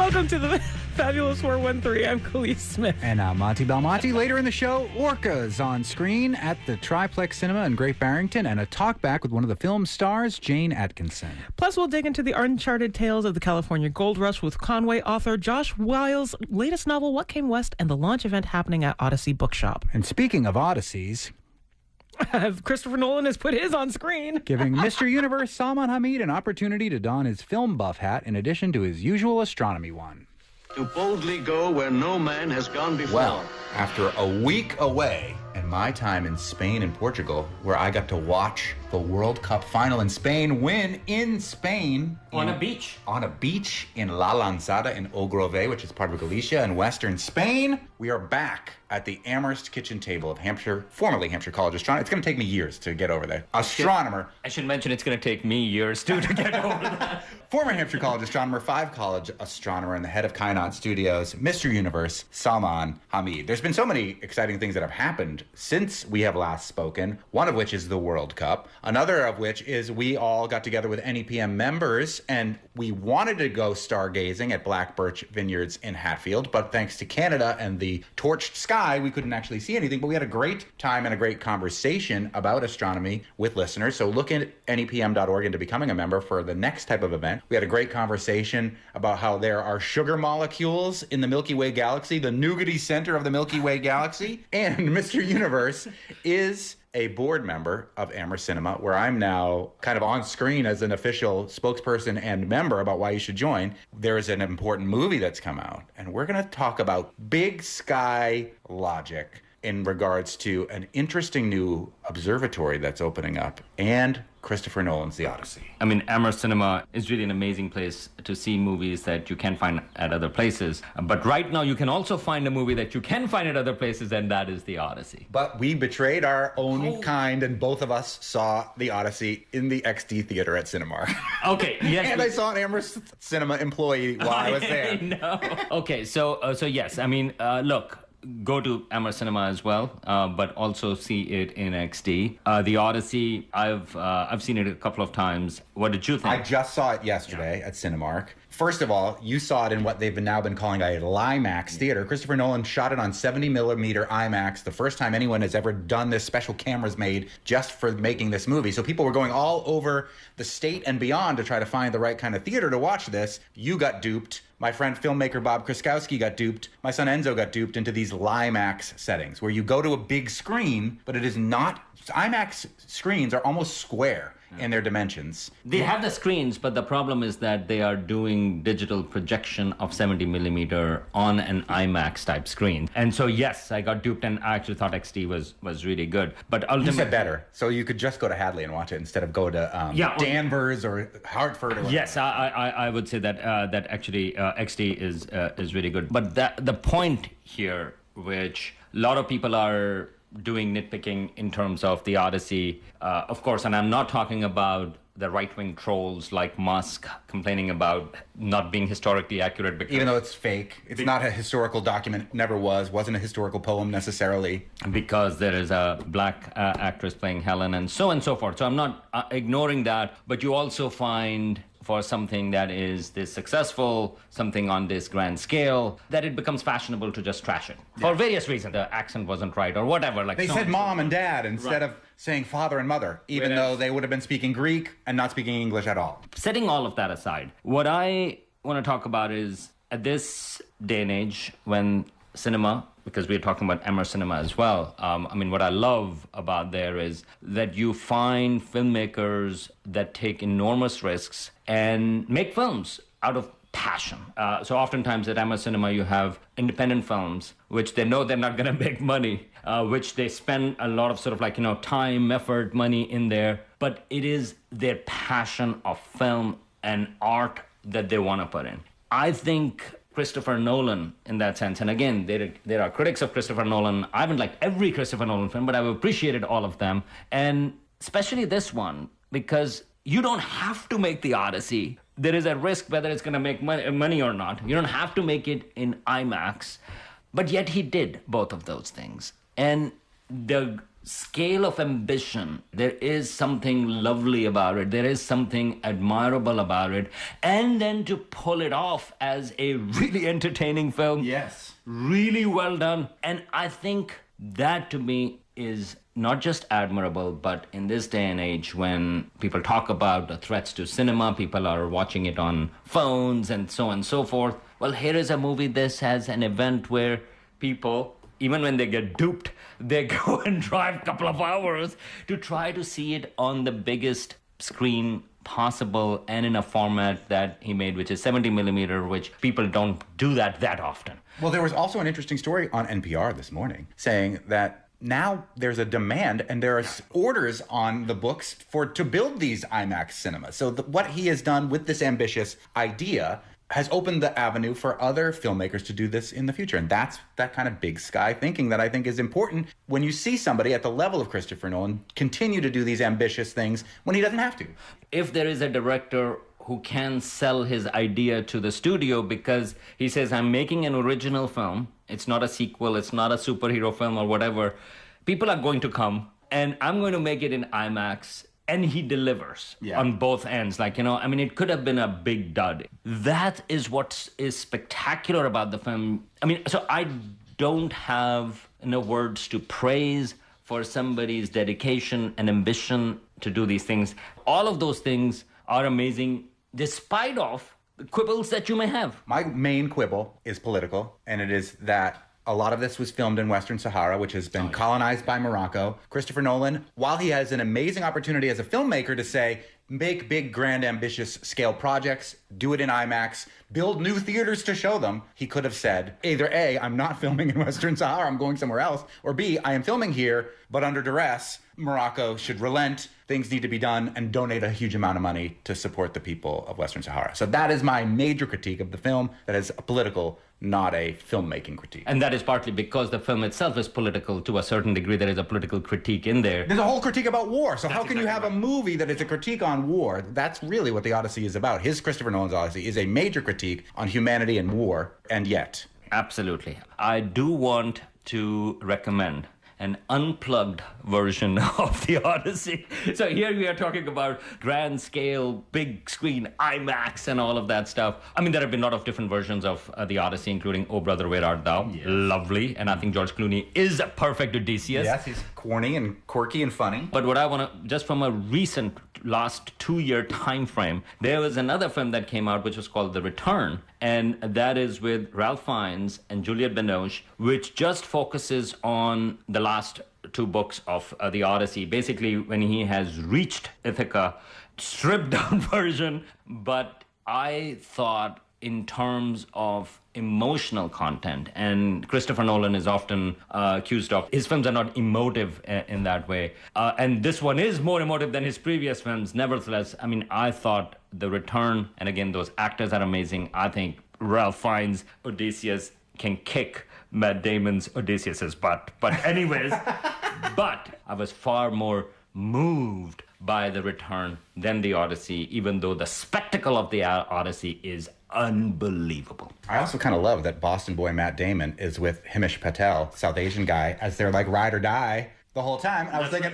Welcome to the Fabulous 413. I'm Khalees Smith. And I'm Monty Belmonte. Later in the show, Orcas on screen at the Triplex Cinema in Great Barrington, and a talkback with one of the film's stars, Jane Atkinson. Plus, we'll dig into the uncharted tales of the California Gold Rush with Conway author Josh Wiles' latest novel, What Came West, and the launch event happening at Odyssey Bookshop. And speaking of Odysseys, Christopher Nolan has put his on screen. giving Mr. Universe Salman Hameed an opportunity to don his film buff hat in addition to his usual astronomy one. To boldly go where no man has gone before. Well, after a week away and my time in Spain and Portugal, where I got to watch the World Cup final in Spain win in Spain. On a beach. On a beach in La Lanzada in Ogrove, which is part of Galicia in western Spain. We are back at the Amherst kitchen table of Hampshire, formerly Hampshire College astronomer. It's going to take me years to get over there. Astronomer. I should mention it's going to take me years too to get over that. Former Hampshire College astronomer, 5 college astronomer, and the head of Kainaat Studios, Mr. Universe, Salman Hameed. There's been so many exciting things that have happened since we have last spoken, one of which is the World Cup. Another of which is we all got together with NEPM members and we wanted to go stargazing at Black Birch Vineyards in Hatfield, but thanks to Canada and the torched sky, we couldn't actually see anything. But we had a great time and a great conversation about astronomy with listeners. So look at nepm.org into becoming a member for the next type of event. We had a great conversation about how there are sugar molecules in the Milky Way galaxy, the nougaty center of the Milky Way galaxy, and Mr. Universe is a board member of Amherst Cinema, where I'm now kind of on screen as an official spokesperson and member about why you should join. There is an important movie that's come out, and we're going to talk about big sky logic in regards to an interesting new observatory that's opening up, and Christopher Nolan's The Odyssey. I mean, Amherst Cinema is really an amazing place to see movies that you can't find at other places. But right now, you can also find a movie that you can find at other places, and that is The Odyssey. But we betrayed our own kind, and both of us saw The Odyssey in the XD theater at Cinemark. Okay, yes. And I saw an Amherst Cinema employee while I was there. No. Okay, so yes, I mean, look. Go to Amherst Cinema as well, but also see it in XD. The Odyssey, I've seen it a couple of times. What did you think? I just saw it yesterday at Cinemark. First of all, you saw it in what they've now been calling a LIMAX theater. Christopher Nolan shot it on 70 millimeter IMAX, the first time anyone has ever done this. Special cameras made just for making this movie. So people were going all over the state and beyond to try to find the right kind of theater to watch this. You got duped. My friend filmmaker Bob Kraskowski got duped. My son Enzo got duped into these LIMAX settings where you go to a big screen, but it is not. IMAX screens are almost square in their dimensions. They have the screens, but the problem is that they are doing digital projection of 70 millimeter on an IMAX type screen. And so, yes, I got duped, and I actually thought XD was really good. But ultimately, you said better. So you could just go to Hadley and watch it instead of go to Danvers or Hartford. Or yes, I would say that actually XD is really good. But the point here, which a lot of people are doing nitpicking in terms of the Odyssey, of course, and I'm not talking about the right-wing trolls like Musk complaining about not being historically accurate. Because, even though it's fake, it's not a historical document, never wasn't a historical poem necessarily. Because there is a black actress playing Helen and so forth. So I'm not ignoring that, but you also find for something that is this successful, something on this grand scale, that it becomes fashionable to just trash it. For various reasons. The accent wasn't right or whatever. Like they said mom and dad instead of saying father and mother, even though they would have been speaking Greek and not speaking English at all. Setting all of that aside, what I want to talk about is at this day and age when cinema, because we're talking about Amherst Cinema as well. I mean, what I love about there is that you find filmmakers that take enormous risks and make films out of passion. So oftentimes at Amherst Cinema, you have independent films, which they know they're not going to make money, which they spend a lot of sort of like, time, effort, money in there. But it is their passion of film and art that they want to put in. I think Christopher Nolan in that sense. And again, there are critics of Christopher Nolan. I haven't liked every Christopher Nolan film, but I've appreciated all of them. And especially this one, because you don't have to make The Odyssey. There is a risk whether it's going to make money or not. You don't have to make it in IMAX. But yet he did both of those things. And the scale of ambition, there is something lovely about it. There is something admirable about it. And then to pull it off as a really entertaining film. Yes. Really well done. And I think that to me is not just admirable, but in this day and age when people talk about the threats to cinema, people are watching it on phones and so on and so forth. Well, here is a movie. This has an event where people, even when they get duped, they go and drive a couple of hours to try to see it on the biggest screen possible and in a format that he made, which is 70 millimeter, which people don't do that often. Well, there was also an interesting story on NPR this morning saying that now there's a demand and there are orders on the books to build these IMAX cinemas. So what he has done with this ambitious idea has opened the avenue for other filmmakers to do this in the future. And that's that kind of big sky thinking that I think is important when you see somebody at the level of Christopher Nolan continue to do these ambitious things when he doesn't have to. If there is a director who can sell his idea to the studio because he says, I'm making an original film, it's not a sequel, it's not a superhero film or whatever, people are going to come and I'm going to make it in IMAX. And he delivers on both ends. It could have been a big dud. That is what is spectacular about the film. So I don't have words to praise for somebody's dedication and ambition to do these things. All of those things are amazing, despite of the quibbles that you may have. My main quibble is political, and it is that a lot of this was filmed in Western Sahara, which has been colonized by Morocco. Christopher Nolan, while he has an amazing opportunity as a filmmaker to say, make big, grand, ambitious scale projects, do it in IMAX, build new theaters to show them, he could have said, either A, I'm not filming in Western Sahara, I'm going somewhere else, or B, I am filming here, but under duress, Morocco should relent, things need to be done, and donate a huge amount of money to support the people of Western Sahara. So that is my major critique of the film. That is a political, not a filmmaking critique. And that is partly because the film itself is political to a certain degree. There is a political critique in there. There's a whole critique about war. So how can you have a movie that is a critique on war? That's really what the Odyssey is about. Christopher Nolan's Odyssey is a major critique on humanity and war, and yet. Absolutely. I do want to recommend an unplugged version of the Odyssey. So here we are talking about grand scale, big screen, IMAX and all of that stuff. There have been a lot of different versions of the Odyssey, including Oh Brother, Where Art Thou? Yes. Lovely. And I think George Clooney is a perfect Odysseus. Yes, he's corny and quirky and funny. But what I want to, just from a recent last 2-year time frame, there was another film that came out which was called The Return, and that is with Ralph Fiennes and Juliette Binoche, which just focuses on the last 2 books of the Odyssey, basically when he has reached Ithaca, stripped down version. But I thought in terms of emotional content, and Christopher Nolan is often accused of, his films are not emotive in that way. And this one is more emotive than his previous films. Nevertheless, I thought The Return, and again, those actors are amazing. I think Ralph Fiennes' Odysseus can kick Matt Damon's Odysseus's butt. But anyways, but I was far more moved by The Return than The Odyssey, even though the spectacle of the Odyssey is unbelievable. I also kind of love that Boston boy Matt Damon is with Himesh Patel, South Asian guy, as their ride or die the whole time. And I was thinking,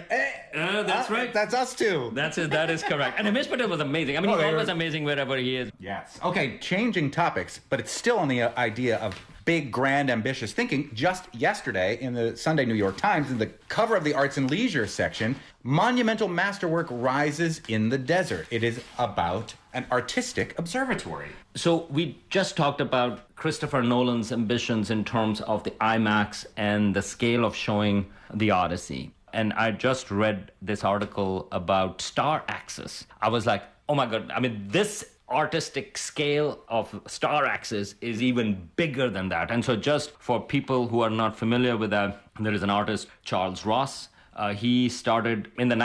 that's right. That's us too. That is correct. And Himesh Patel was amazing. He's always amazing wherever he is. Yes. Okay, changing topics, but it's still on the idea of big, grand, ambitious thinking. Just yesterday in the Sunday New York Times, in the cover of the Arts and Leisure section, monumental masterwork rises in the desert. It is about an artistic observatory. So we just talked about Christopher Nolan's ambitions in terms of the IMAX and the scale of showing the Odyssey. And I just read this article about Star Axis. I was like, oh my God, this artistic scale of Star Axis is even bigger than that. And so just for people who are not familiar with that, there is an artist, Charles Ross. He started in the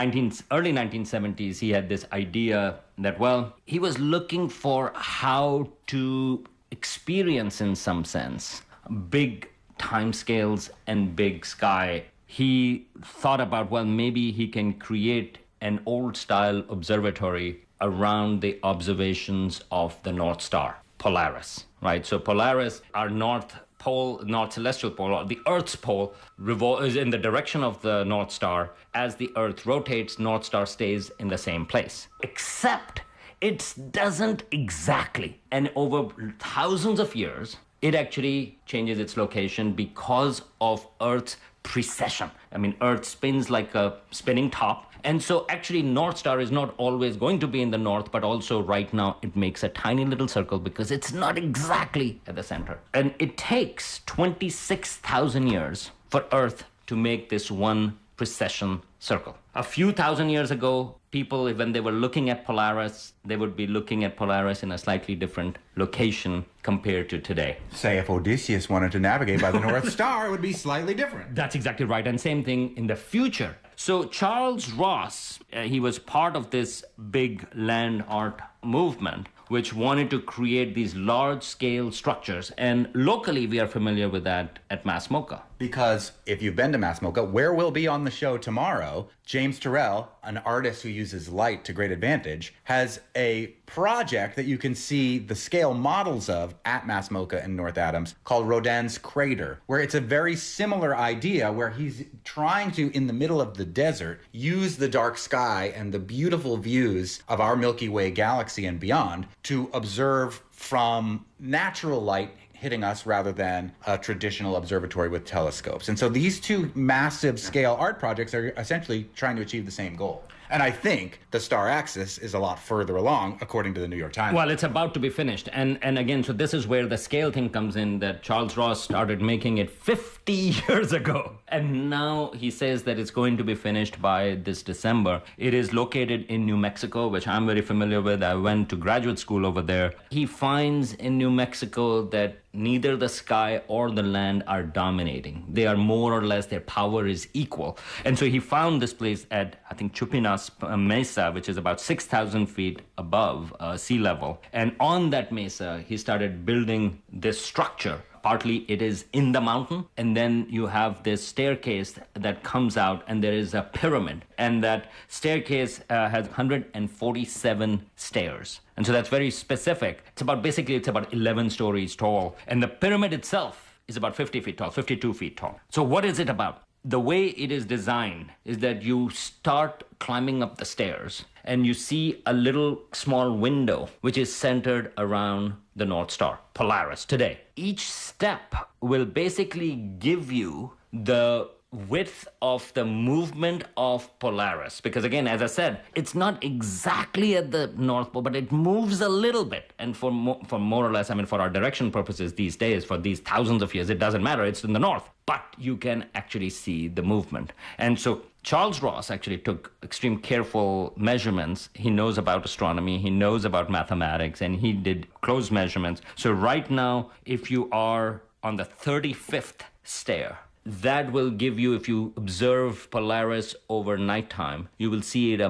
early 1970s. He had this idea that, he was looking for how to experience, in some sense, big timescales and big sky. He thought about, maybe he can create an old-style observatory around the observations of the North Star, Polaris, right? So Polaris, our North pole, North Celestial Pole, or the Earth's pole, is in the direction of the North Star. As the Earth rotates, North Star stays in the same place. Except it doesn't exactly. And over thousands of years, it actually changes its location because of Earth's precession. I mean, Earth spins like a spinning top. And so actually North Star is not always going to be in the north, but also right now it makes a tiny little circle because it's not exactly at the center. And it takes 26,000 years for Earth to make this one precession circle. A few thousand years ago, people, when they were looking at Polaris, they would be looking at Polaris in a slightly different location compared to today. Say if Odysseus wanted to navigate by the North Star, it would be slightly different. That's exactly right. And same thing in the future. So Charles Ross, he was part of this big land art movement, which wanted to create these large-scale structures. And locally, we are familiar with that at MASMOCA. Because if you've been to MASMOCA, where we'll be on the show tomorrow, James Turrell, an artist who uses light to great advantage, has a project that you can see the scale models of at MASMOCA in North Adams called Rodin's Crater, where it's a very similar idea where he's trying to, in the middle of the desert, use the dark sky and the beautiful views of our Milky Way galaxy and beyond to observe from natural light hitting us rather than a traditional observatory with telescopes. And so these two massive scale art projects are essentially trying to achieve the same goal. And I think the star axis is a lot further along, according to the New York Times. Well, it's about to be finished. And again, so this is where the scale thing comes in, that Charles Ross started making it 50 years ago. And now he says that it's going to be finished by this December. It is located in New Mexico, which I'm very familiar with. I went to graduate school over there. He finds in New Mexico that neither the sky or the land are dominating. They are more or less, their power is equal. And so he found this place at, I think, Chupinas Mesa, which is about 6,000 feet above sea level. And on that mesa, he started building this structure. Partly it is in the mountain, and then you have this staircase that comes out, and there is a pyramid. And that staircase has 147 stairs. And so that's very specific. It's about 11 stories tall. And the pyramid itself is about 50 feet tall, 52 feet tall. So what is it about? The way it is designed is that you start climbing up the stairs and you see a little small window which is centered around the North Star, Polaris, today. Each step will basically give you the width of the movement of Polaris. Because again, as I said, it's not exactly at the North Pole, but it moves a little bit. And for more or less, I mean, for our direction purposes these days, for these thousands of years, it doesn't matter. It's in the north. But you can actually see the movement. And so Charles Ross actually took extreme careful measurements. He knows about astronomy, he knows about mathematics, and he did close measurements. So right now, if you are on the 35th stair, that will give you, if you observe Polaris over nighttime, you will see it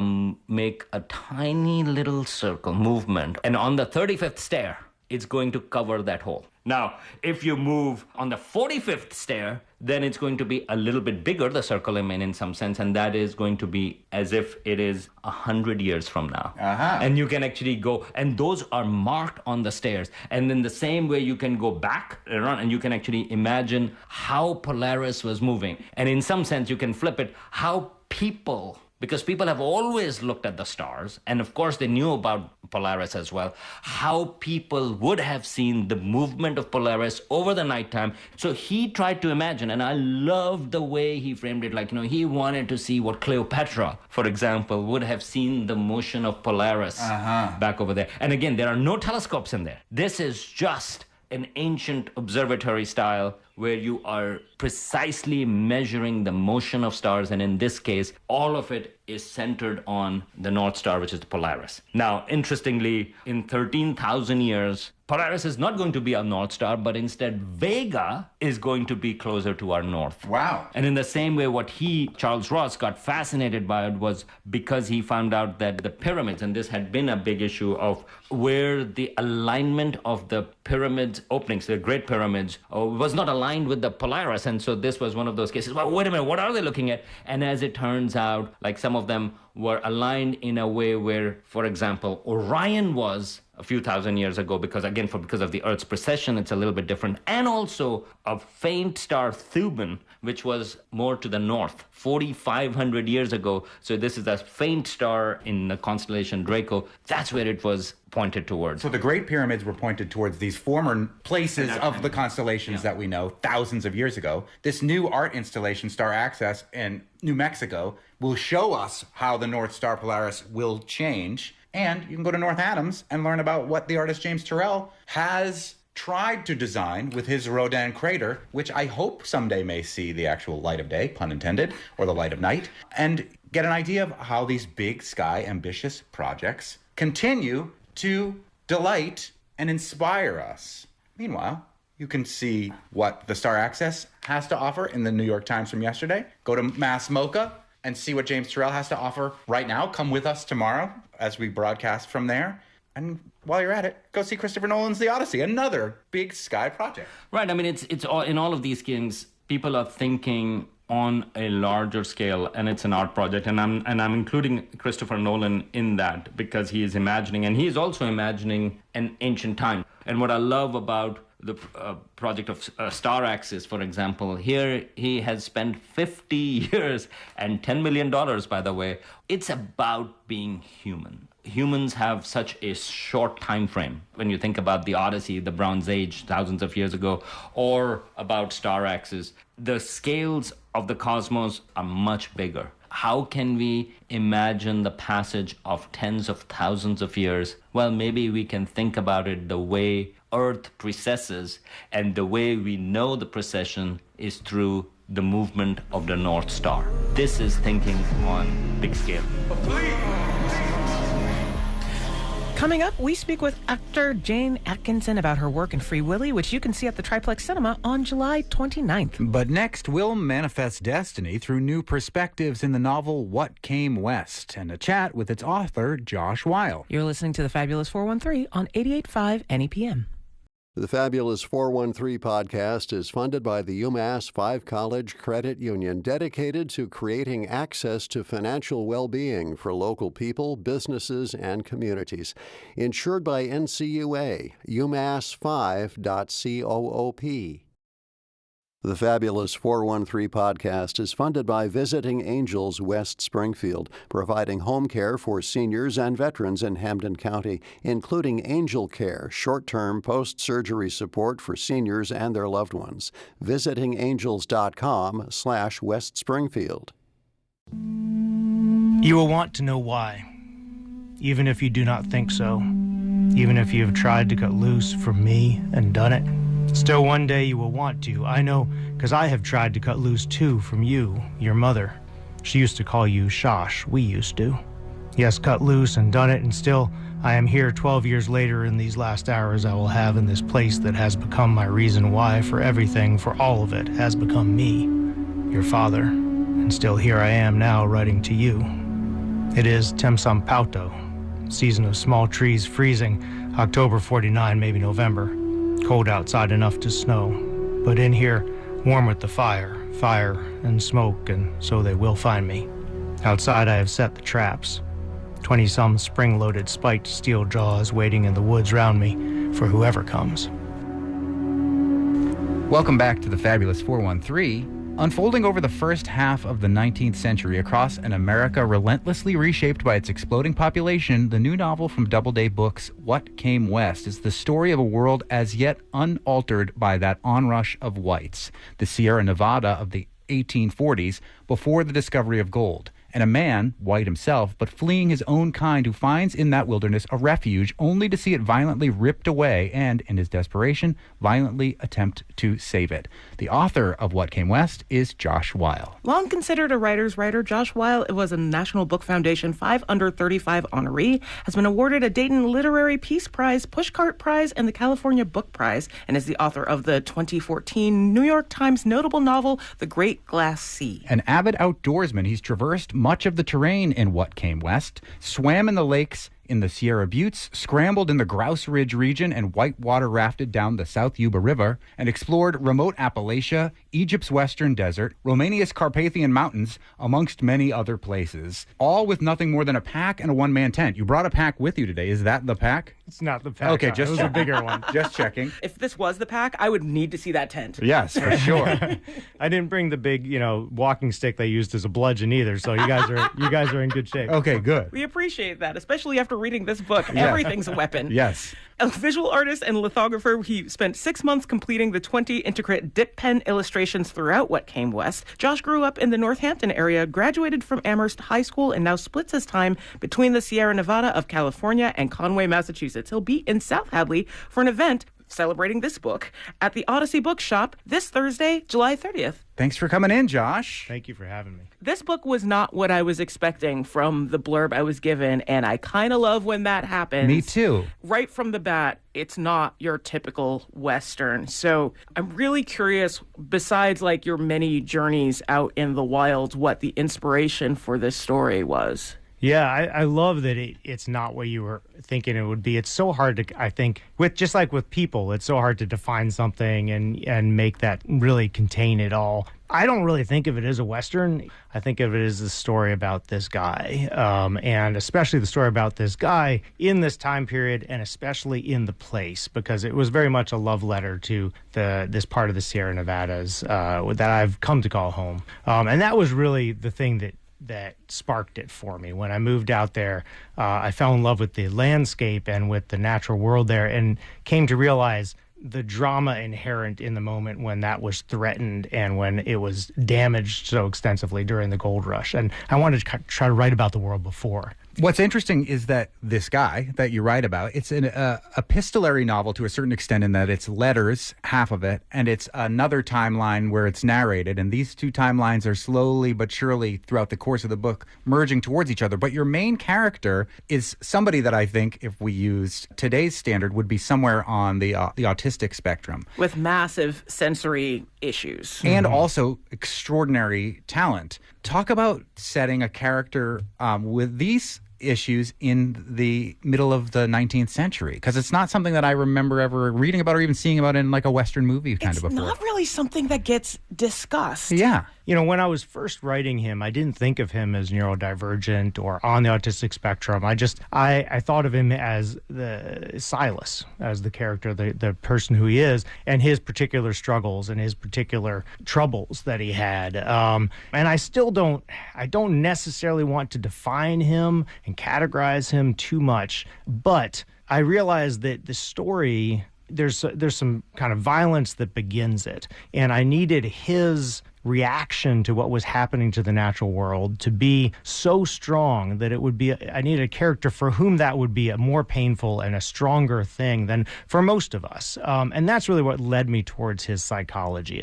make a tiny little circle movement. And on the 35th stair, it's going to cover that hole. Now, if you move on the 45th stair, then it's going to be a little bit bigger, the circle in some sense, and that is going to be as if it is 100 years from now. And you can actually go, and those are marked on the stairs. And in the same way, you can go back around and you can actually imagine how Polaris was moving. And in some sense, you can flip it, how people, because people have always looked at the stars, and of course they knew about Polaris as well, how people would have seen the movement of Polaris over the nighttime. So he tried to imagine, and I love the way he framed it, like, he wanted to see what Cleopatra, for example, would have seen the motion of Polaris back over there. And again, there are no telescopes in there. This is just an ancient observatory style where you are precisely measuring the motion of stars, and in this case, all of it is centered on the North Star, which is the Polaris. Now, interestingly, in 13,000 years, Polaris is not going to be our North Star, but instead Vega is going to be closer to our north. Wow. And in the same way, what Charles Ross, got fascinated by it was because he found out that the pyramids, and this had been a big issue of where the alignment of the pyramids openings, the Great Pyramids, was not aligned with the Polaris. And so this was one of those cases, well, wait a minute, what are they looking at? And as it turns out, like some of them were aligned in a way where, for example, Orion was a few thousand years ago, because of the Earth's precession, it's a little bit different. And also a faint star, Thuban, which was more to the north, 4,500 years ago. So this is a faint star in the constellation Draco. That's where it was pointed towards. So the Great Pyramids were pointed towards these former places of the constellations that we know thousands of years ago. This new art installation, Star Access, in New Mexico, will show us how the North Star Polaris will change. And you can go to North Adams and learn about what the artist James Turrell has tried to design with his Rodin crater, which I hope someday may see the actual light of day, pun intended, or the light of night, and get an idea of how these big sky ambitious projects continue to delight and inspire us. Meanwhile, you can see what the Star Access has to offer in the New York Times from yesterday. Go to Mass Mocha and see what James Turrell has to offer right now. Come with us tomorrow as we broadcast from there. And while you're at it, go see Christopher Nolan's The Odyssey, another big sky project. Right. I mean, it's all, in all of these things, people are thinking on a larger scale, and it's an art project. And I'm including Christopher Nolan in that because he is imagining, and he is also imagining an ancient time. And what I love about the project of Star Axis, for example, here he has spent 50 years and $10 million, by the way. It's about being human. Humans have such a short time frame. When you think about the Odyssey, the Bronze Age, thousands of years ago, or about Star Axis, the scales of the cosmos are much bigger. How can we imagine the passage of tens of thousands of years? Well, maybe we can think about it the way Earth precesses, and the way we know the precession is through the movement of the North Star. This is thinking on big scale. Coming up, we speak with actor Jane Atkinson about her work in Free Willy, which you can see at the Triplex Cinema on July 29th. But next, we'll manifest destiny through new perspectives in the novel What Came West, and a chat with its author, Josh Weil. You're listening to The Fabulous 413 on 88.5 NEPM. The Fabulous 413 podcast is funded by the UMass 5 College Credit Union, dedicated to creating access to financial well-being for local people, businesses, and communities. Insured by NCUA, umass5.coop. The Fabulous 413 podcast is funded by Visiting Angels West Springfield, providing home care for seniors and veterans in Hampden County, including Angel Care, short-term post-surgery support for seniors and their loved ones. visitingangels.com/West Springfield. You will want to know why, even if you do not think so, even if you have tried to cut loose from me and done it. Still, one day you will want to. I know, because I have tried to cut loose too from you, your mother. She used to call you Shosh. We used to. Yes, cut loose and done it, and still I am here 12 years later in these last hours I will have in this place that has become my reason why for everything, for all of it, has become me, your father. And still here I am now writing to you. It is Temsampauto, season of small trees freezing, October 49, maybe November. Cold outside enough to snow, but in here, warm with the fire and smoke, and so they will find me. Outside I have set the traps, 20-some spring-loaded spiked steel jaws waiting in the woods round me for whoever comes. Welcome back to the Fabulous 413. Unfolding over the first half of the 19th century across an America relentlessly reshaped by its exploding population, the new novel from Doubleday Books, What Came West, is the story of a world as yet unaltered by that onrush of whites, the Sierra Nevada of the 1840s, before the discovery of gold. And a man, white himself, but fleeing his own kind, who finds in that wilderness a refuge only to see it violently ripped away and, in his desperation, violently attempt to save it. The author of What Came West is Josh Weil. Long considered a writer's writer, Josh Weil was a National Book Foundation 5 Under 35 honoree, has been awarded a Dayton Literary Peace Prize, Pushcart Prize, and the California Book Prize, and is the author of the 2014 New York Times notable novel, The Great Glass Sea. An avid outdoorsman, he's traversed much of the terrain in What Came West, swam in the lakes in the Sierra Buttes, scrambled in the Grouse Ridge region and whitewater rafted down the South Yuba River, and explored remote Appalachia, Egypt's Western Desert, Romania's Carpathian Mountains, amongst many other places, all with nothing more than a pack and a one-man tent. You brought a pack with you today. Is that the pack? It's not the pack. Okay, It was a bigger one. Just checking. If this was the pack, I would need to see that tent. Yes, for sure. I didn't bring the big, walking stick they used as a bludgeon either. So you guys are in good shape. Okay, good. We appreciate that, especially after reading this book. Everything's a weapon. Yes. A visual artist and lithographer, he spent 6 months completing the 20 intricate dip pen illustrations throughout What Came West. Josh grew up in the Northampton area, graduated from Amherst High School, and now splits his time between the Sierra Nevada of California and Conway, Massachusetts. He'll be in South Hadley for an event celebrating this book at the Odyssey Bookshop this Thursday, July 30th. Thanks for coming in, Josh. Thank you for having me. This book was not what I was expecting from the blurb I was given, and I kind of love when that happens. Me too. Right from the bat, it's not your typical Western. So I'm really curious, besides like your many journeys out in the wild, what the inspiration for this story was. Yeah, I love that it's not what you were thinking it would be. It's so hard to, I think, just like with people, it's so hard to define something and make that really contain it all. I don't really think of it as a Western. I think of it as a story about this guy, and especially the story about this guy in this time period, and especially in the place, because it was very much a love letter to this part of the Sierra Nevadas that I've come to call home. And that was really the thing that sparked it for me. When I moved out there, I fell in love with the landscape and with the natural world there, and came to realize the drama inherent in the moment when that was threatened and when it was damaged so extensively during the gold rush. And I wanted to try to write about the world before. What's interesting is that this guy that you write about, it's an epistolary novel to a certain extent in that it's letters, half of it, and it's another timeline where it's narrated. And these two timelines are slowly but surely throughout the course of the book merging towards each other. But your main character is somebody that I think, if we used today's standard, would be somewhere on the autistic spectrum. With massive sensory issues. And also extraordinary talent. Talk about setting a character with these issues in the middle of the 19th century, because it's not something that I remember ever reading about or even seeing about in like a Western movie kind of before. It's not really something that gets discussed. Yeah. When I was first writing him, I didn't think of him as neurodivergent or on the autistic spectrum. I thought of him as the Silas, as the character, the person who he is, and his particular struggles and his particular troubles that he had. And I don't necessarily want to define him and categorize him too much, but I realized that the story, there's some kind of violence that begins it, and I needed his reaction to what was happening to the natural world to be so strong that it would be, I needed a character for whom that would be a more painful and a stronger thing than for most of us. And that's really what led me towards his psychology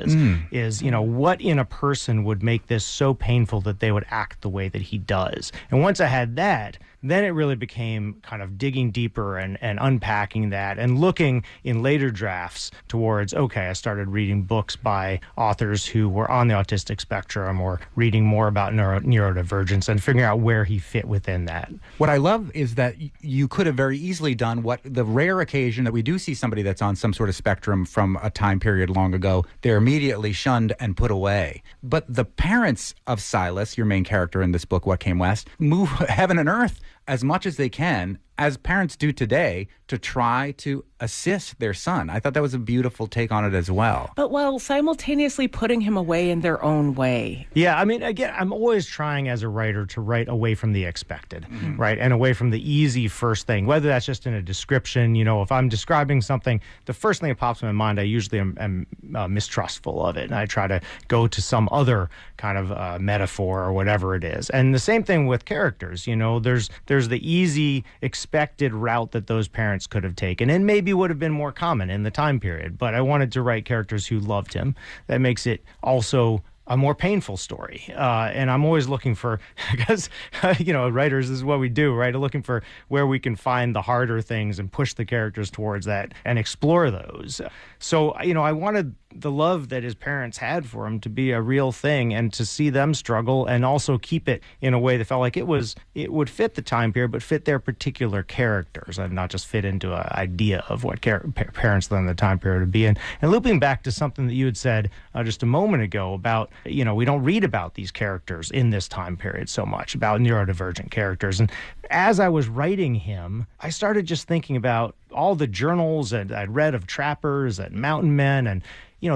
is what in a person would make this so painful that they would act the way that he does. And once I had that, then it really became kind of digging deeper and unpacking that and looking in later drafts towards, okay, I started reading books by authors who were on the autistic spectrum or reading more about neurodivergence and figuring out where he fit within that. What I love is that you could have very easily done what the rare occasion that we do see somebody that's on some sort of spectrum from a time period long ago, they're immediately shunned and put away. But the parents of Silas, your main character in this book, What Came West, move heaven and earth as much as they can, as parents do today, to try to assist their son. I thought that was a beautiful take on it as well. But while simultaneously putting him away in their own way. Yeah, I mean, again, I'm always trying as a writer to write away from the expected, right? And away from the easy first thing, whether that's just in a description. If I'm describing something, the first thing that pops in my mind, I usually am mistrustful of it. And I try to go to some other kind of metaphor or whatever it is. And the same thing with characters. There's the easy expected route that those parents could have taken, and maybe would have been more common in the time period. But I wanted to write characters who loved him. That makes it also a more painful story. And I'm always looking for, because, writers, this is what we do, right? Looking for where we can find the harder things and push the characters towards that and explore those. So, I wanted the love that his parents had for him to be a real thing and to see them struggle and also keep it in a way that felt like it would fit the time period, but fit their particular characters and not just fit into an idea of what parents in the time period would be. And looping back to something that you had said just a moment ago about, we don't read about these characters in this time period so much, about neurodivergent characters. And as I was writing him, I started just thinking about all the journals that I'd read of trappers and mountain men, and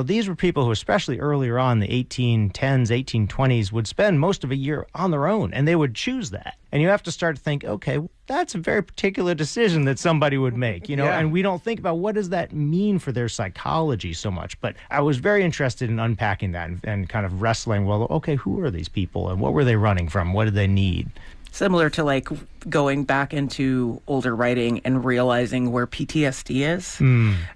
these were people who, especially earlier on, the 1810s, 1820s, would spend most of a year on their own, and they would choose that. And you have to start to think, okay, that's a very particular decision that somebody would make, and we don't think about what does that mean for their psychology so much. But I was very interested in unpacking that and kind of wrestling, well, okay, who are these people and what were they running from? What did they need? Similar to like going back into older writing and realizing where PTSD is,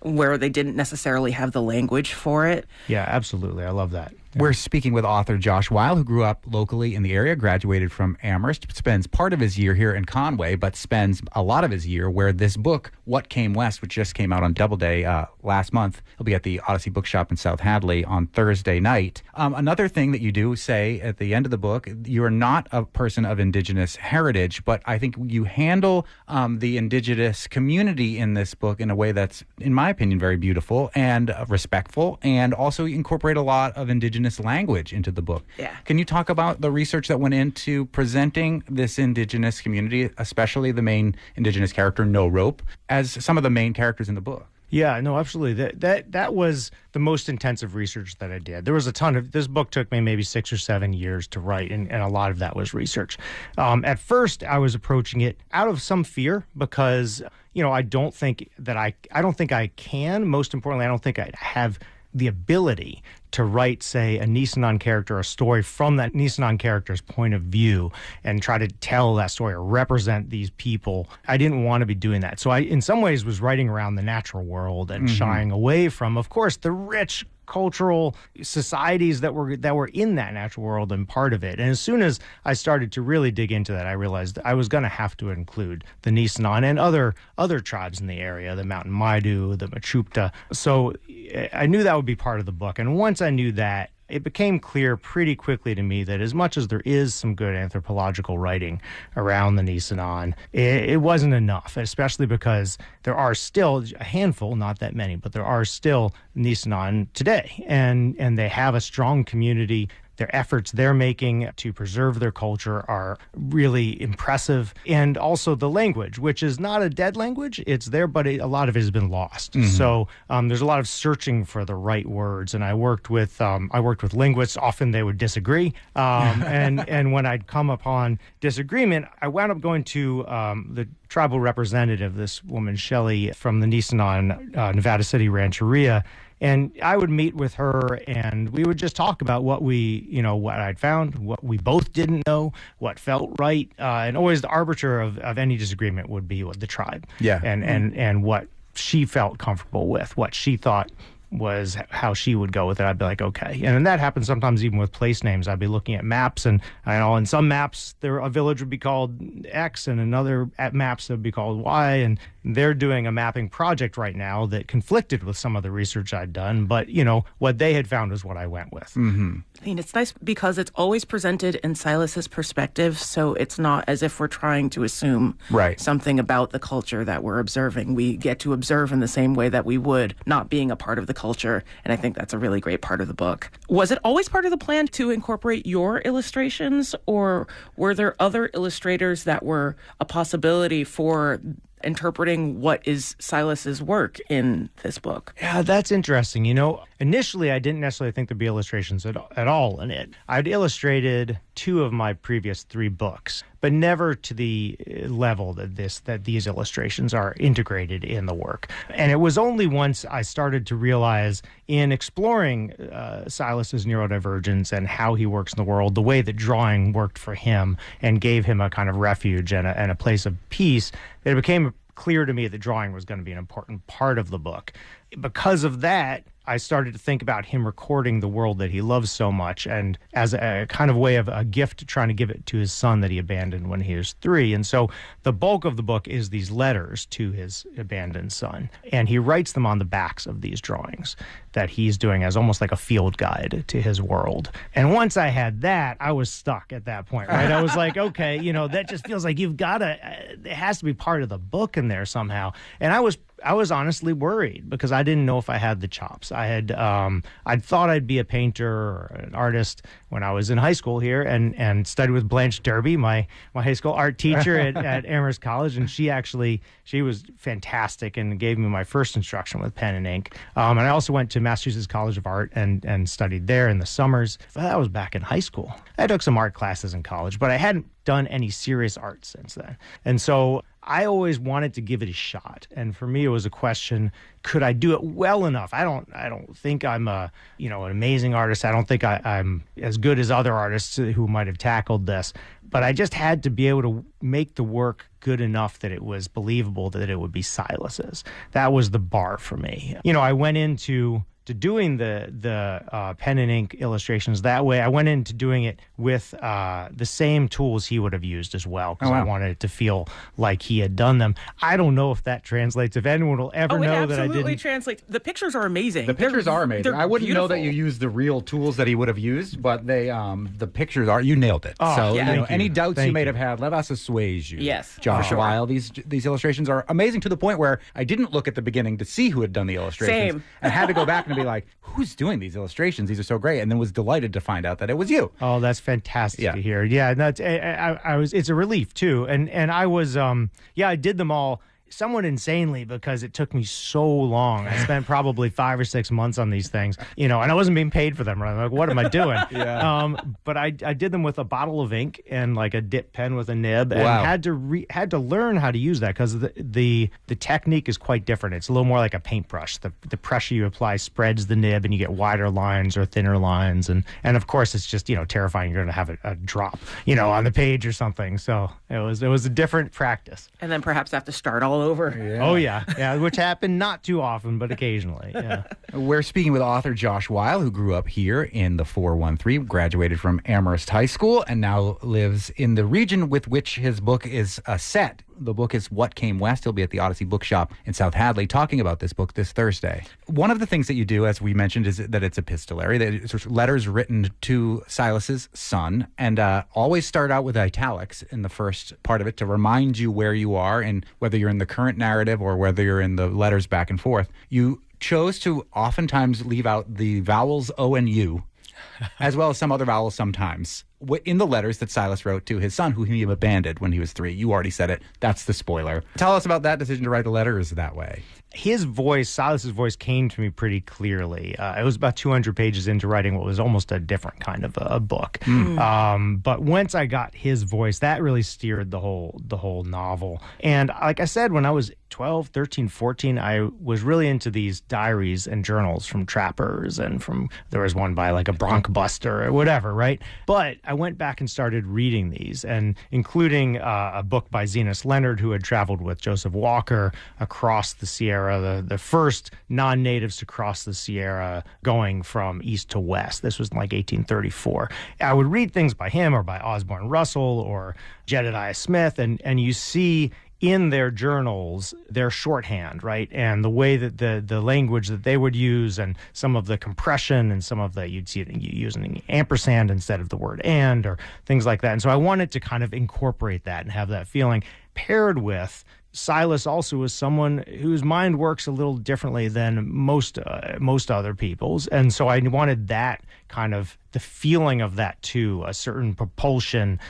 where they didn't necessarily have the language for it. Yeah, absolutely. I love that. We're speaking with author Josh Weil, who grew up locally in the area, graduated from Amherst, spends part of his year here in Conway, but spends a lot of his year where this book, What Came West, which just came out on Doubleday last month, he'll be at the Odyssey Bookshop in South Hadley on Thursday night. Another thing that you do say at the end of the book, you're not a person of Indigenous heritage, but I think you handle the Indigenous community in this book in a way that's, in my opinion, very beautiful and respectful, and also incorporate a lot of Indigenous language into the book. Yeah. Can you talk about the research that went into presenting this Indigenous community, especially the main Indigenous character, No Rope, as some of the main characters in the book? Yeah, no, absolutely. That was the most intensive research that I did. There was a ton of, this book took me maybe 6 or 7 years to write, and a lot of that was research. At first, I was approaching it out of some fear because, I don't think I can. Most importantly, I don't think I have the ability to write, say, a Nisenan character, a story from that Nisenan character's point of view and try to tell that story or represent these people. I didn't want to be doing that. So I, in some ways, was writing around the natural world and shying away from, of course, the rich cultural societies that were in that natural world and part of it. And as soon as I started to really dig into that, I realized I was going to have to include the Nisenan and other tribes in the area, the Mountain Maidu, the Machupta. So I knew that would be part of the book. And once I knew that, it became clear pretty quickly to me that as much as there is some good anthropological writing around the Nisenan, it wasn't enough, especially because there are still a handful, not that many, but there are still Nisenan today, and they have a strong community. Their efforts they're making to preserve their culture are really impressive. And also the language, which is not a dead language. It's there, but a lot of it has been lost. So there's a lot of searching for the right words. And I worked with linguists. Often they would disagree. And when I'd come upon disagreement, I wound up going to the tribal representative, this woman, Shelley, from the Nisenan, Nevada City Rancheria. And I would meet with her, and we would just talk about what I'd found, what we both didn't know, what felt right, and always the arbiter of any disagreement would be with the tribe, and what she felt comfortable with, what she thought was how she would go with it. I'd be like, okay. And that happens sometimes even with place names. I'd be looking at maps, and in some maps, a village would be called X, and another at maps it would be called Y, and they're doing a mapping project right now that conflicted with some of the research I'd done, but, what they had found is what I went with. I mean, it's nice because it's always presented in Silas's perspective, so it's not as if we're trying to assume something about the culture that we're observing. We get to observe in the same way that we would, not being a part of the culture, and I think that's a really great part of the book. Was it always part of the plan to incorporate your illustrations, or were there other illustrators that were a possibility for interpreting what is Silas's work in this book? Yeah, that's interesting. Initially, I didn't necessarily think there'd be illustrations at all in it. I'd illustrated 2 of my previous 3 books, but never to the level that these illustrations are integrated in the work. And it was only once I started to realize in exploring Silas's neurodivergence and how he works in the world, the way that drawing worked for him and gave him a kind of refuge and a place of peace, that it became clear to me that drawing was going to be an important part of the book. Because of that, I started to think about him recording the world that he loves so much, and as a kind of way of a gift, trying to give it to his son that he abandoned when he was 3. And so the bulk of the book is these letters to his abandoned son, and he writes them on the backs of these drawings that he's doing as almost like a field guide to his world. And once I had that, I was stuck at that point, right? I was like, okay, that just feels like you've got to, it has to be part of the book in there somehow. And I was I was honestly worried because I didn't know if I had the chops. I'd thought I'd be a painter or an artist when I was in high school here, and studied with Blanche Derby, my high school art teacher at Amherst College, and she was fantastic and gave me my first instruction with pen and ink. And I also went to Massachusetts College of Art and studied there in the summers. That was back in high school. I took some art classes in college, but I hadn't done any serious art since then. And so I always wanted to give it a shot. And for me, it was a question, could I do it well enough? I don't think I'm an amazing artist. I don't think I'm as good as other artists who might have tackled this. But I just had to be able to make the work good enough that it was believable that it would be Silas's. That was the bar for me. I went into doing the pen and ink illustrations that way. I went into doing it with the same tools he would have used as well, because I wanted it to feel like he had done them. I don't know if that translates, if anyone will ever know that I didn't. It absolutely translates. The pictures are amazing. The pictures are amazing. I wouldn't know that you used the real tools that he would have used, but the pictures are, you nailed it. Oh, so yeah. any doubts you may have had, let us assuage you. Yes, Josh, for sure. Weil, these illustrations are amazing to the point where I didn't look at the beginning to see who had done the illustrations. Same. And had to go back and be like, who's doing these illustrations? These are so great. And then was delighted to find out that it was you. Oh, that's fantastic to hear. Yeah, that's I was. It's a relief too. And I was I did them all somewhat insanely because it took me so long. I spent probably 5 or 6 months on these things, and I wasn't being paid for them. Right? I'm like, what am I doing? But I did them with a bottle of ink and like a dip pen with a nib, and had to learn how to use that because the technique is quite different. It's a little more like a paintbrush. The pressure you apply spreads the nib, and you get wider lines or thinner lines, and of course it's just terrifying. You're going to have a drop on the page or something. So it was a different practice. And then perhaps have to start all over. Yeah. Oh, yeah, which happened not too often, but occasionally. Yeah. We're speaking with author Josh Weil, who grew up here in the 413, graduated from Amherst High School, and now lives in the region with which his book is set. The book is What Came West. He'll be at the Odyssey Bookshop in South Hadley talking about this book this Thursday. One of the things that you do, as we mentioned, is that it's epistolary, that it's letters written to Silas's son, and always start out with italics in the first part of it to remind you where you are, and whether you're in the current narrative or whether you're in the letters back and forth. You chose to oftentimes leave out the vowels O and U, as well as some other vowels sometimes, in the letters that Silas wrote to his son, who he abandoned when he was 3. You already said it. That's the spoiler. Tell us about that decision to write the letters that way. His voice, Silas's voice, came to me pretty clearly. It was about 200 pages into writing what was almost a different kind of a book. But once I got his voice, that really steered the whole novel. And like I said, when I was 12, 13, 14, I was really into these diaries and journals from trappers, and there was one by like a bronc buster or whatever, right? But I went back and started reading these, and including a book by Zenas Leonard, who had traveled with Joseph Walker across the Sierra, the first non-natives to cross the Sierra going from east to west. This was like 1834. I would read things by him or by Osborne Russell or Jedediah Smith, and you see in their journals their shorthand, right? And the way that the language that they would use, and some of the compression, and some of you'd see it using ampersand instead of the word and, or things like that. And so I wanted to kind of incorporate that and have that feeling, paired with Silas also is someone whose mind works a little differently than most other people's. And so I wanted that kind of, the feeling of that too, a certain propulsion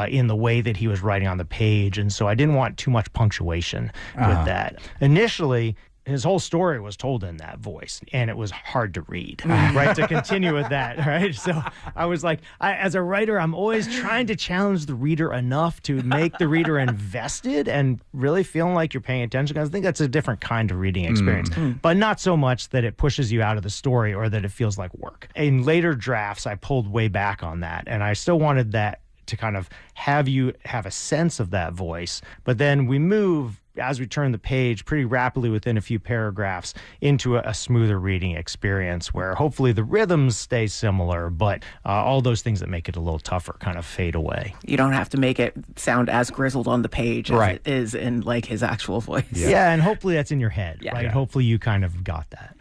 in the way that he was writing on the page. And so I didn't want too much punctuation with that. Initially, his whole story was told in that voice, and it was hard to read, right? To continue with that, right? So I was like, as a writer, I'm always trying to challenge the reader enough to make the reader invested and really feeling like you're paying attention. Because I think that's a different kind of reading experience, but not so much that it pushes you out of the story or that it feels like work. In later drafts, I pulled way back on that, and I still wanted that to kind of have you have a sense of that voice. But then we move, as we turn the page pretty rapidly within a few paragraphs, into a smoother reading experience where hopefully the rhythms stay similar, but all those things that make it a little tougher kind of fade away. You don't have to make it sound as grizzled on the page as it is in like his actual voice. Yeah, and hopefully that's in your head, right? Yeah. Hopefully you kind of got that.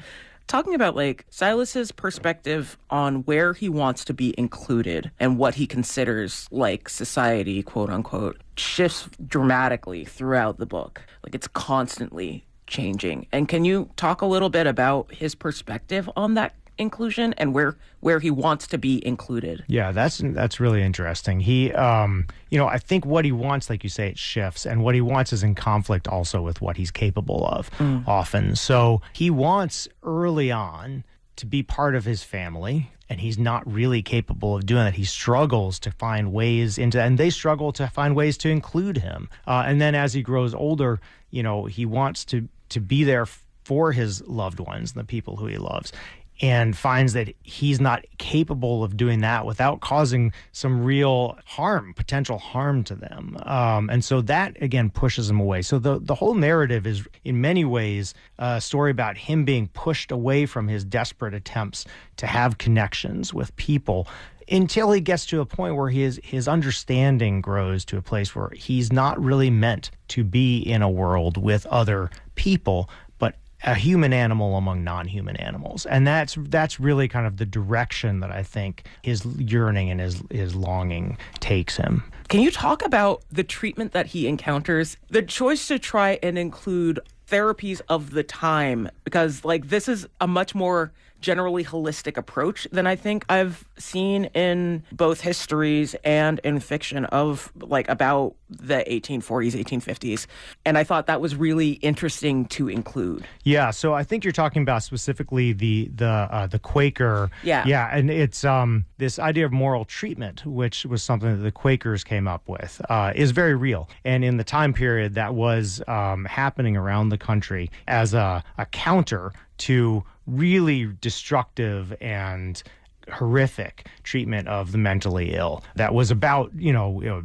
Talking about like Silas's perspective on where he wants to be included and what he considers like society, quote unquote, shifts dramatically throughout the book. Like it's constantly changing. And can you talk a little bit about his perspective on that inclusion and where he wants to be included? Yeah, that's really interesting. He, I think what he wants, like you say, it shifts, and what he wants is in conflict also with what he's capable of often. So he wants early on to be part of his family, and he's not really capable of doing that. He struggles to find ways into, and they struggle to find ways to include him. And then as he grows older, he wants to be there for his loved ones, the people who he loves, and finds that he's not capable of doing that without causing some real potential harm to them. And so that, again, pushes him away. So the whole narrative is, in many ways, a story about him being pushed away from his desperate attempts to have connections with people until he gets to a point where his understanding grows to a place where he's not really meant to be in a world with other people, a human animal among non-human animals. And that's really kind of the direction that I think his yearning and his longing takes him. Can you talk about the treatment that he encounters, the choice to try and include therapies of the time? Because this is a much more generally holistic approach than I think I've seen in both histories and in fiction of about the 1840s, 1850s. And I thought that was really interesting to include. Yeah, so I think you're talking about specifically the Quaker. Yeah, and it's this idea of moral treatment, which was something that the Quakers came up with, is very real. And in the time period that was happening around the country as a counter to really destructive and horrific treatment of the mentally ill that was about,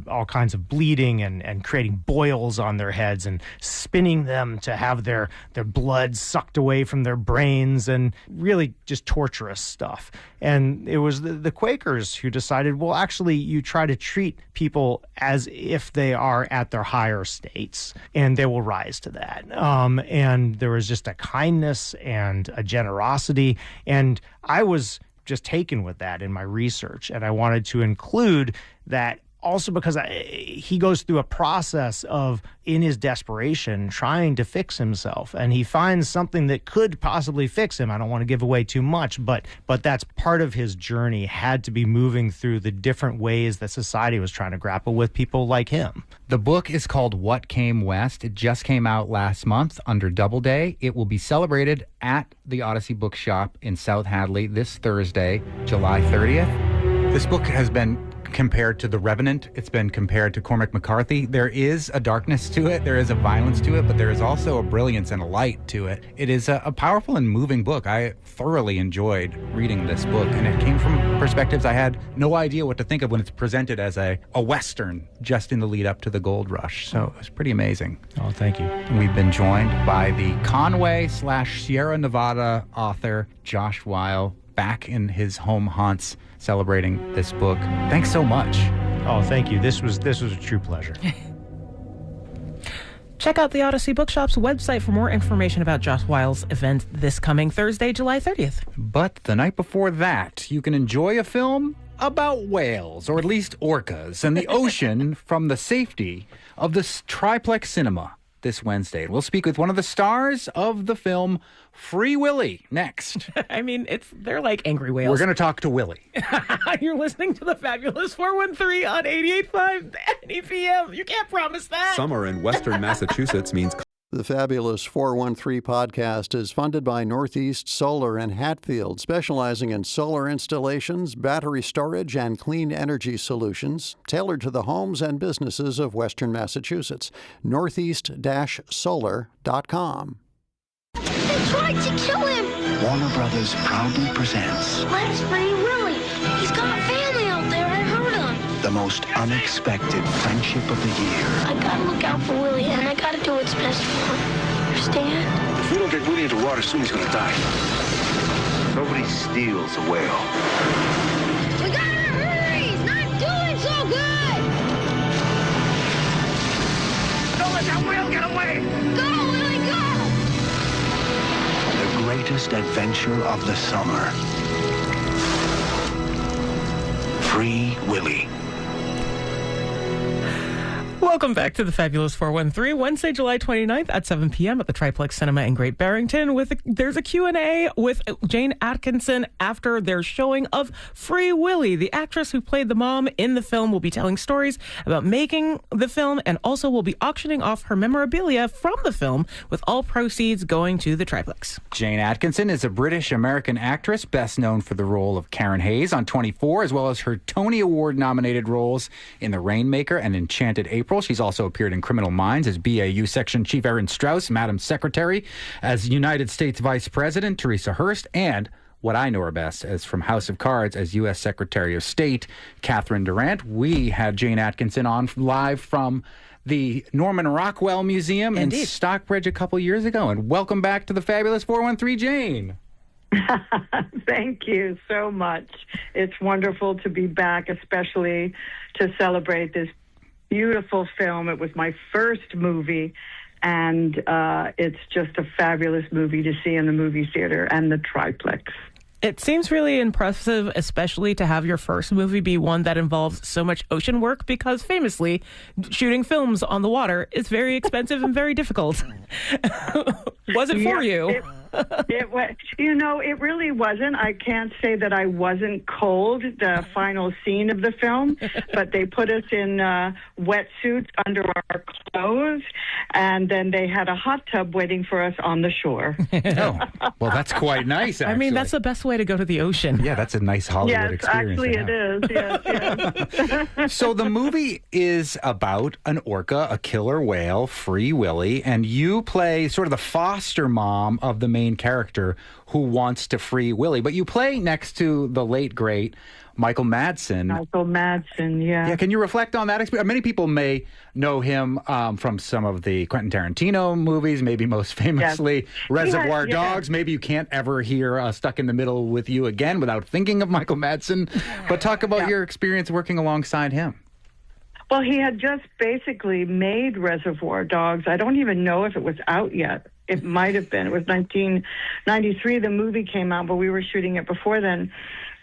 all kinds of bleeding and creating boils on their heads and spinning them to have their blood sucked away from their brains, and really just torturous stuff. And it was the Quakers who decided, well, actually, you try to treat people as if they are at their higher states, and they will rise to that. And there was just a kindness and a generosity, and I was just taken with that in my research. And I wanted to include that also because he goes through a process of, in his desperation, trying to fix himself. And he finds something that could possibly fix him. I don't want to give away too much, but that's part of his journey, had to be moving through the different ways that society was trying to grapple with people like him. The book is called What Came West. It just came out last month under Doubleday. It will be celebrated at the Odyssey Bookshop in South Hadley this Thursday, July 30th. This book has been compared to The Revenant. It's been compared to Cormac McCarthy. There is a darkness to it. There is a violence to it, but there is also a brilliance and a light to it. It is a powerful and moving book. I thoroughly enjoyed reading this book, and it came from perspectives I had no idea what to think of when it's presented as a Western just in the lead up to the gold rush. So it was pretty amazing. Oh, thank you. And we've been joined by the Conway/Sierra Nevada author, Josh Weil, back in his home haunts, celebrating this book. Thanks so much. Oh, thank you. This was a true pleasure. Check out the Odyssey Bookshop's website for more information about Josh Weil's event this coming Thursday, July 30th. But the night before that, you can enjoy a film about whales, or at least orcas, and the ocean from the safety of this triplex cinema this Wednesday. And we'll speak with one of the stars of the film, Free Willy, next. I mean, they're like angry whales. We're going to talk to Willy. You're listening to the Fabulous 413 on 88.5 NEPM. You can't promise that. Summer in Western Massachusetts means... The Fabulous 413 podcast is funded by Northeast Solar in Hatfield, specializing in solar installations, battery storage, and clean energy solutions tailored to the homes and businesses of Western Massachusetts. Northeast-solar.com. They tried to kill him! Warner Brothers proudly presents... Where's Free Willy? He's got family out there, I heard him! the most unexpected friendship of the year. I gotta look out for Willie, and I gotta do what's best for him. Understand? If we don't get Willie into water soon, he's gonna die. Nobody steals a whale. We gotta hurry! He's not doing so good! Don't let that whale get away! Go, Willie, go! The greatest adventure of the summer. Free Willy. Welcome back to the Fabulous 413, Wednesday, July 29th at 7 p.m. at the Triplex Cinema in Great Barrington. There's a Q&A with Jane Atkinson after their showing of Free Willy. The actress who played the mom in the film will be telling stories about making the film and also will be auctioning off her memorabilia from the film, with all proceeds going to the Triplex. Jane Atkinson is a British-American actress best known for the role of Karen Hayes on 24, as well as her Tony Award-nominated roles in The Rainmaker and Enchanted April. She's also appeared in Criminal Minds as BAU Section Chief Erin Strauss, Madam Secretary, as United States Vice President Teresa Hurst, and what I know her best as from House of Cards as U.S. Secretary of State Catherine Durant. We had Jane Atkinson on live from the Norman Rockwell Museum in Stockbridge a couple years ago. And welcome back to the Fabulous 413, Jane. Thank you so much. It's wonderful to be back, especially to celebrate this beautiful film. It was my first movie, and it's just a fabulous movie to see in the movie theater and the Triplex. It seems really impressive, especially to have your first movie be one that involves so much ocean work, because famously, shooting films on the water is very expensive and very difficult. Was it for you? It was, it really wasn't. I can't say that I wasn't cold, the final scene of the film, but they put us in wetsuits under our clothes, and then they had a hot tub waiting for us on the shore. Oh, well, that's quite nice, actually. I mean, that's the best way to go to the ocean. Yeah, that's a nice Hollywood experience. Actually it is. Yes. So the movie is about an orca, a killer whale, Free Willy, and you play sort of the foster mom of the main character who wants to free Willy. But you play next to the late, great Michael Madsen. Michael Madsen, yeah. Yeah, can you reflect on that experience? Many people may know him from some of the Quentin Tarantino movies, maybe most famously Reservoir Dogs. Maybe you can't ever hear Stuck in the Middle with You again without thinking of Michael Madsen. But talk about your experience working alongside him. Well, he had just basically made Reservoir Dogs. I don't even know if it was out yet. It might have been. It was 1993 the movie came out, but we were shooting it before then.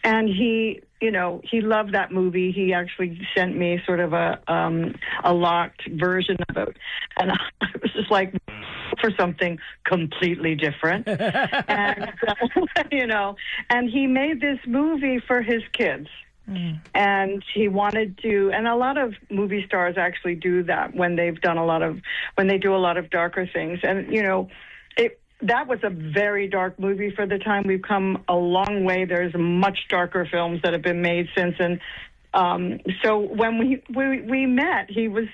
And he loved that movie. He actually sent me sort of a locked version of it. And I was just like, for something completely different. And, and he made this movie for his kids. And he wanted to, and a lot of movie stars actually do that when they do a lot of darker things. And, that was a very dark movie for the time. We've come a long way. There's much darker films that have been made since. And so when we met, he was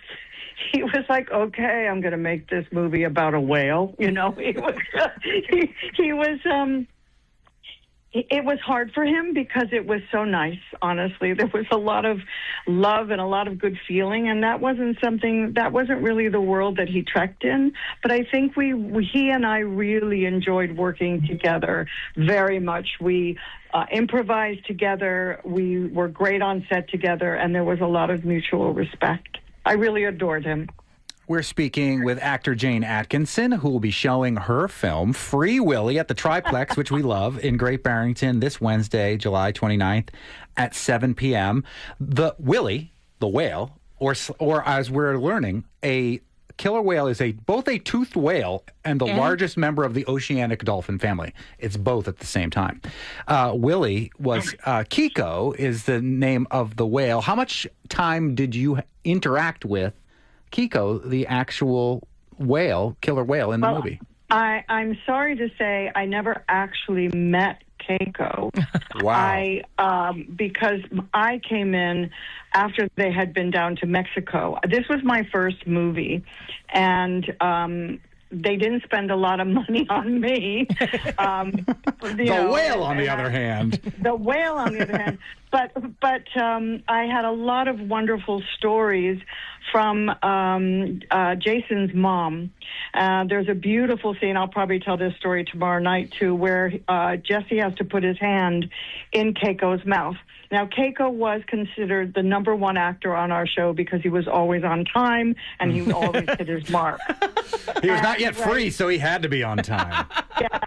like, okay, I'm going to make this movie about a whale. It was hard for him because it was so nice, honestly. There was a lot of love and a lot of good feeling, and that wasn't really the world that he trekked in. But I think he and I really enjoyed working together very much. We improvised together. We were great on set together, and there was a lot of mutual respect. I really adored him. We're speaking with actor Jane Atkinson, who will be showing her film, Free Willy, at the Triplex, which we love, in Great Barrington this Wednesday, July 29th at 7 p.m. The Willy, the whale, or as we're learning, a killer whale is both a toothed whale and the largest member of the oceanic dolphin family. It's both at the same time. Willy was, Kiko is the name of the whale. How much time did you interact with Kiko, the actual killer whale in the movie? I'm sorry to say I never actually met Keiko. Wow. Because I came in after they had been down to Mexico. This was my first movie, and they didn't spend a lot of money on me. The whale, on the other hand. The whale, on the other hand. But I had a lot of wonderful stories from Jason's mom. There's a beautiful scene, I'll probably tell this story tomorrow night too, where Jesse has to put his hand in Keiko's mouth. Now, Keiko was considered the number one actor on our show because he was always on time and he always hit his mark. He was not yet free, so he had to be on time. Yeah,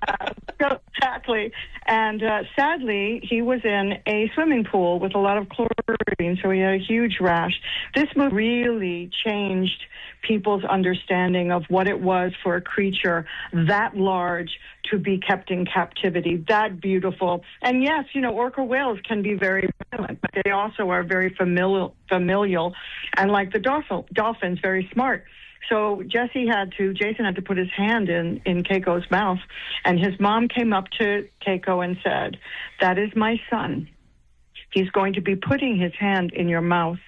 exactly. And sadly, he was in a swimming pool with a lot of chlorine, so he had a huge rash. This movie really changed people's understanding of what it was for a creature that large to be kept in captivity, that beautiful. And yes, orca whales can be very violent, but they also are very familial and like the dolphins, very smart. So Jason had to put his hand in Keiko's mouth, and his mom came up to Keiko and said, "That is my son. He's going to be putting his hand in your mouth,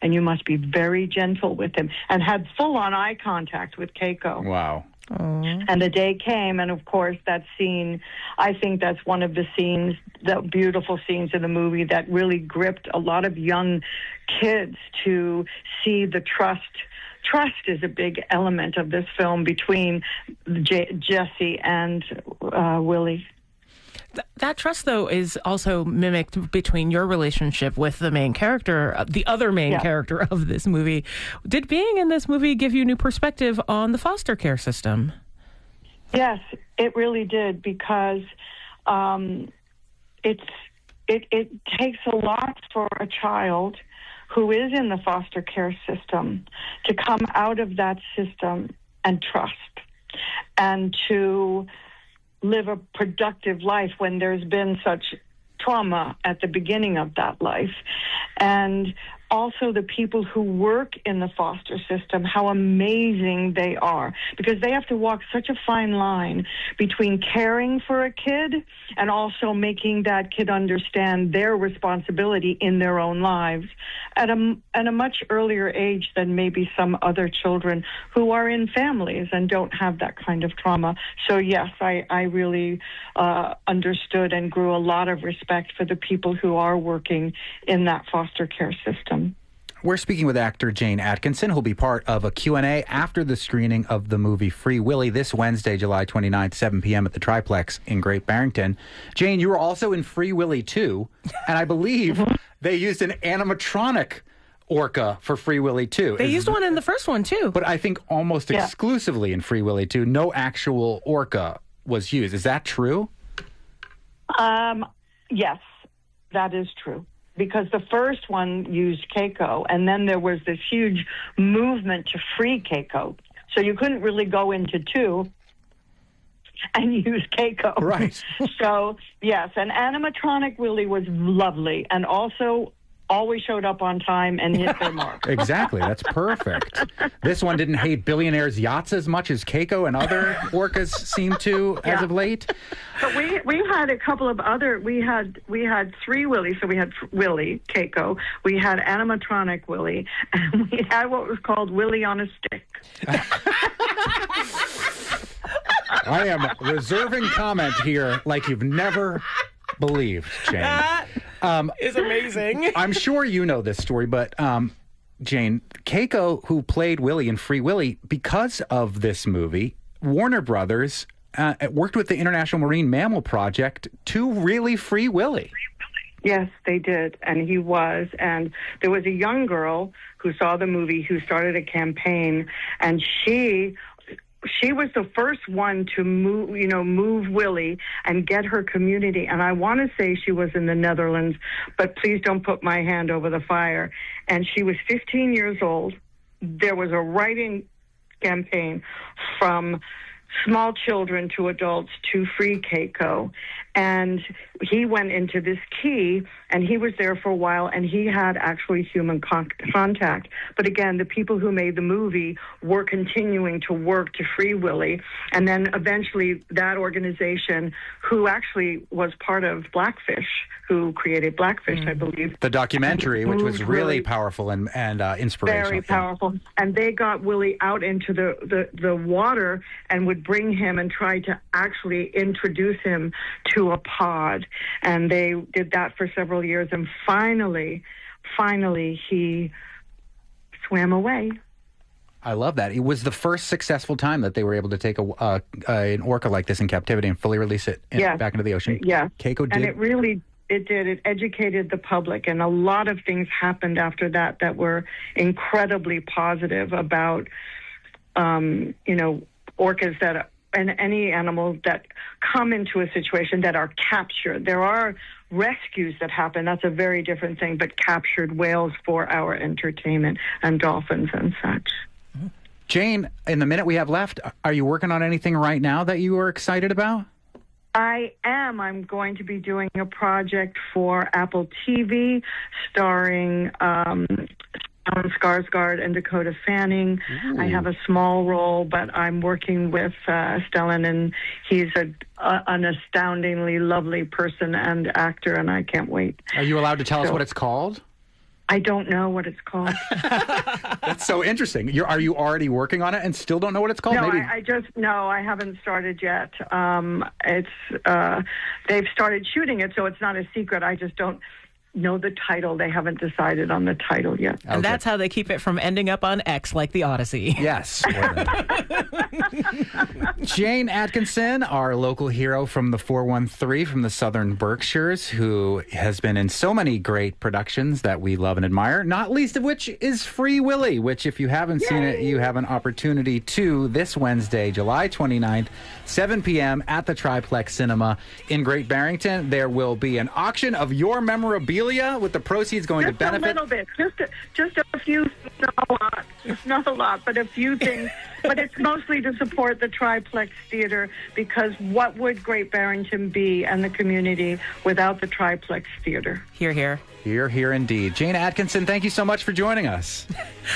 and you must be very gentle with him," and had full-on eye contact with Keiko. Wow. Aww. And the day came, and of course that scene, I think that's one of the scenes, the beautiful scenes in the movie that really gripped a lot of young kids to see the trust. Trust is a big element of this film between Jesse and Willie. That trust, though, is also mimicked between your relationship with the main character, the other main character of this movie. Did being in this movie give you new perspective on the foster care system? Yes, it really did, because it takes a lot for a child who is in the foster care system to come out of that system and trust, and to live a productive life when there's been such trauma at the beginning of that life. And also the people who work in the foster system, how amazing they are, because they have to walk such a fine line between caring for a kid and also making that kid understand their responsibility in their own lives at a much earlier age than maybe some other children who are in families and don't have that kind of trauma. So yes, I really understood and grew a lot of respect for the people who are working in that foster care system. We're speaking with actor Jane Atkinson, who'll be part of a Q&A after the screening of the movie Free Willy this Wednesday, July 29th, 7 p.m. at the Triplex in Great Barrington. Jane, you were also in Free Willy 2, and I believe they used an animatronic orca for Free Willy 2. They used one in the first one, too. But I think almost exclusively in Free Willy 2, no actual orca was used. Is that true? Yes, that is true. Because the first one used Keiko, and then there was this huge movement to free Keiko. So you couldn't really go into 2 and use Keiko. Right. So, yes, and animatronic Willie was lovely, and also always showed up on time and hit their mark. Exactly. That's perfect. This one didn't hate billionaires' yachts as much as Keiko and other orcas seem to as of late. But we had a couple of other, we had 3 Willies. So we had Willie, Keiko, we had animatronic Willie, and we had what was called Willie on a stick. I am reserving comment here like you've never believed, Jane. That is amazing. I'm sure you know this story, but Jane, Keiko, who played Willie in Free Willy, because of this movie, Warner Brothers worked with the International Marine Mammal Project to really free Willie. Yes, they did, and he was. And there was a young girl who saw the movie who started a campaign, and she was the first one to move Willie and get her community. And I want to say she was in the Netherlands, but please don't put my hand over the fire. And she was 15 years old. There was a writing campaign from small children to adults to free Keiko. And he went into this key, and he was there for a while, and he had actually human contact. But again, the people who made the movie were continuing to work to free Willie. And then eventually that organization, who actually was part of Blackfish, who created Blackfish, I believe. The documentary, which was really powerful and inspirational. Very powerful. And they got Willie out into the water and would bring him and try to actually introduce him to a pod. And they did that for several years. And finally, he swam away. I love that. It was the first successful time that they were able to take an orca like this in captivity and fully release it back into the ocean. Yeah. Keiko did. And it did. It educated the public, and a lot of things happened after that were incredibly positive about, orcas that and any animals that come into a situation that are captured. There are rescues that happen. That's a very different thing, but captured whales for our entertainment and dolphins and such. Jane, in the minute we have left, are you working on anything right now that you are excited about? I am. I'm going to be doing a project for Apple TV starring Stellan Skarsgård and Dakota Fanning. Ooh. I have a small role, but I'm working with Stellan, and he's an astoundingly lovely person and actor, and I can't wait. Are you allowed to tell us what it's called? I don't know what it's called. That's so interesting. Are you already working on it and still don't know what it's called? No, Maybe... I haven't started yet. They've started shooting it, so it's not a secret. I just don't know the title. They haven't decided on the title yet. And that's how they keep it from ending up on X like the Odyssey. Yes. Jane Atkinson, our local hero from the 413 from the Southern Berkshires, who has been in so many great productions that we love and admire, not least of which is Free Willy, which if you haven't seen it, you have an opportunity to this Wednesday, July 29th, 7 p.m. at the Triplex Cinema in Great Barrington. There will be an auction of your memorabilia with the proceeds going to benefit. Just a little bit. Just a few, not a lot, but a few things. But it's mostly to support the Triplex Theater, because what would Great Barrington be and the community without the Triplex Theater? Hear, hear. Hear, hear indeed. Jane Atkinson, thank you so much for joining us.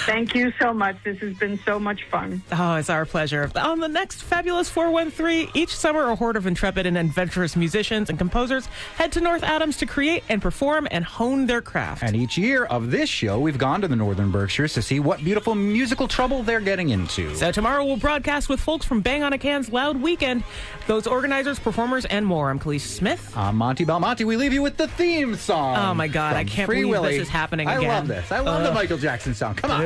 Thank you so much. This has been so much fun. Oh, it's our pleasure. On the next Fabulous 413, each summer a horde of intrepid and adventurous musicians and composers head to North Adams to create and perform and hone their craft. And each year of this show, we've gone to the Northern Berkshires to see what beautiful musical trouble they're getting into. So tomorrow we'll broadcast with folks from Bang on a Can's Loud Weekend, those organizers, performers, and more. I'm Khalees Smith. I'm Monty Belmonte. We leave you with the theme song. Oh, my God. I can't believe this is happening again. I love this. I love the Michael Jackson song. Come on.